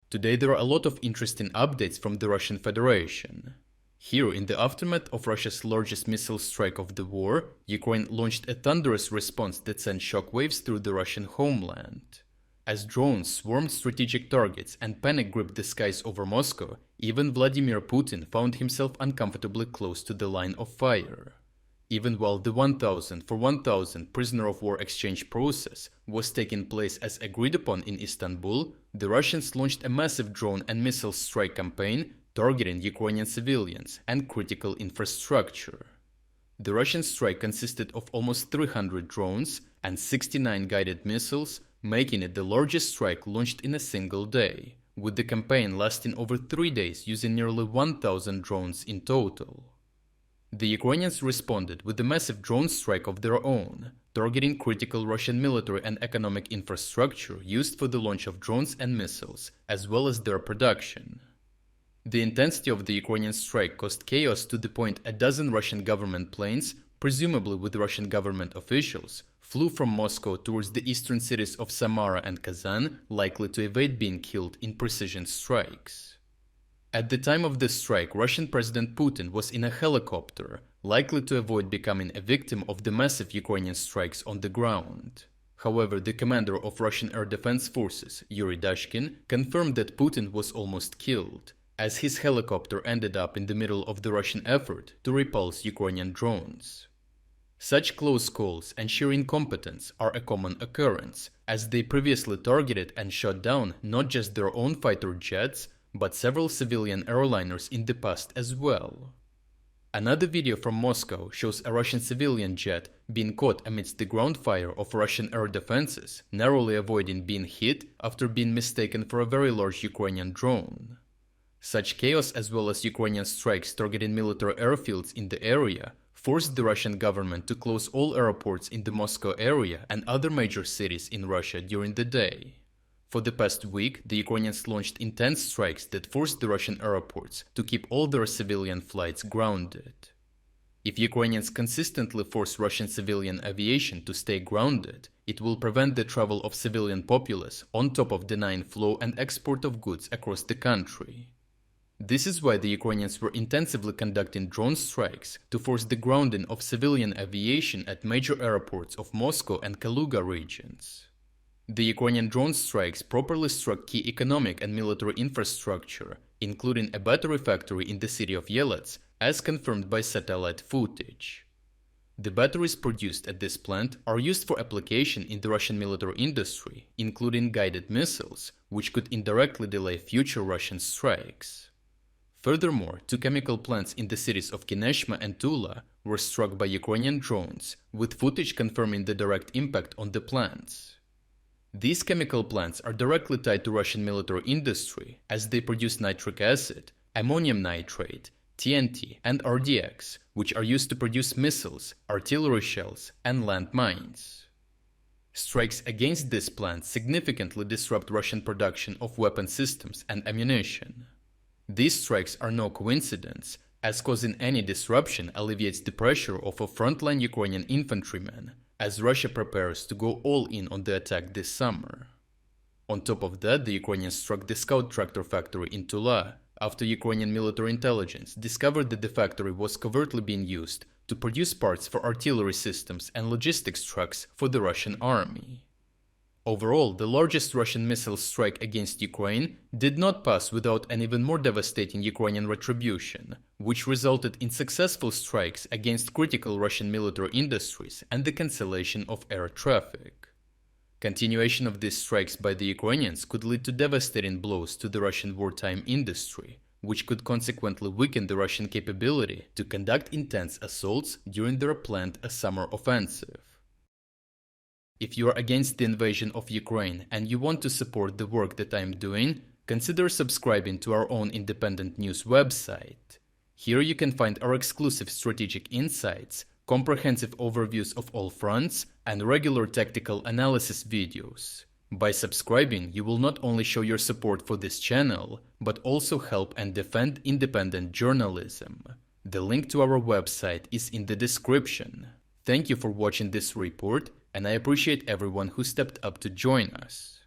Today there are a lot of interesting updates from the Russian Federation. Here, in the aftermath of Russia's largest missile strike of the war, Ukraine launched a thunderous response that sent shockwaves through the Russian homeland. As drones swarmed strategic targets and panic gripped the skies over Moscow, even Vladimir Putin found himself uncomfortably close to the line of fire. Even while the 1,000 for 1,000 prisoner of war exchange process was taking place as agreed upon in Istanbul, the Russians launched a massive drone and missile strike campaign targeting Ukrainian civilians and critical infrastructure. The Russian strike consisted of almost 300 drones and 69 guided missiles, making it the largest strike launched in a single day, with the campaign lasting over 3 days using nearly 1,000 drones in total. The Ukrainians responded with a massive drone strike of their own, targeting critical Russian military and economic infrastructure used for the launch of drones and missiles, as well as their production. The intensity of the Ukrainian strike caused chaos to the point a dozen Russian government planes, presumably with Russian government officials, flew from Moscow towards the eastern cities of Samara and Kazan, likely to evade being killed in precision strikes. At the time of the strike, Russian President Putin was in a helicopter, likely to avoid becoming a victim of the massive Ukrainian strikes on the ground. However, the commander of Russian Air Defense Forces, Yuri Dashkin, confirmed that Putin was almost killed, as his helicopter ended up in the middle of the Russian effort to repulse Ukrainian drones. Such close calls and sheer incompetence are a common occurrence, as they previously targeted and shot down not just their own fighter jets, but several civilian airliners in the past as well. Another video from Moscow shows a Russian civilian jet being caught amidst the ground fire of Russian air defenses, narrowly avoiding being hit after being mistaken for a very large Ukrainian drone. Such chaos, as well as Ukrainian strikes targeting military airfields in the area, forced the Russian government to close all airports in the Moscow area and other major cities in Russia during the day. For the past week, the Ukrainians launched intense strikes that forced the Russian airports to keep all their civilian flights grounded. If Ukrainians consistently force Russian civilian aviation to stay grounded, it will prevent the travel of civilian populace on top of denying flow and export of goods across the country. This is why the Ukrainians were intensively conducting drone strikes to force the grounding of civilian aviation at major airports of Moscow and Kaluga regions. The Ukrainian drone strikes properly struck key economic and military infrastructure, including a battery factory in the city of Yelets, as confirmed by satellite footage. The batteries produced at this plant are used for application in the Russian military industry, including guided missiles, which could indirectly delay future Russian strikes. Furthermore, 2 chemical plants in the cities of Kineshma and Tula were struck by Ukrainian drones, with footage confirming the direct impact on the plants. These chemical plants are directly tied to Russian military industry, as they produce nitric acid, ammonium nitrate, TNT, and RDX, which are used to produce missiles, artillery shells, and land mines. Strikes against these plants significantly disrupt Russian production of weapon systems and ammunition. These strikes are no coincidence, as causing any disruption alleviates the pressure of a frontline Ukrainian infantryman, as Russia prepares to go all in on the attack this summer. On top of that, the Ukrainians struck the Scout tractor factory in Tula, after Ukrainian military intelligence discovered that the factory was covertly being used to produce parts for artillery systems and logistics trucks for the Russian army. Overall, the largest Russian missile strike against Ukraine did not pass without an even more devastating Ukrainian retribution, which resulted in successful strikes against critical Russian military industries and the cancellation of air traffic. Continuation of these strikes by the Ukrainians could lead to devastating blows to the Russian wartime industry, which could consequently weaken the Russian capability to conduct intense assaults during their planned summer offensive. If you are against the invasion of Ukraine and you want to support the work that I am doing, consider subscribing to our own independent news website. Here you can find our exclusive strategic insights, comprehensive overviews of all fronts, and regular tactical analysis videos. By subscribing, you will not only show your support for this channel, but also help and defend independent journalism. The link to our website is in the description. Thank you for watching this report, and I appreciate everyone who stepped up to join us.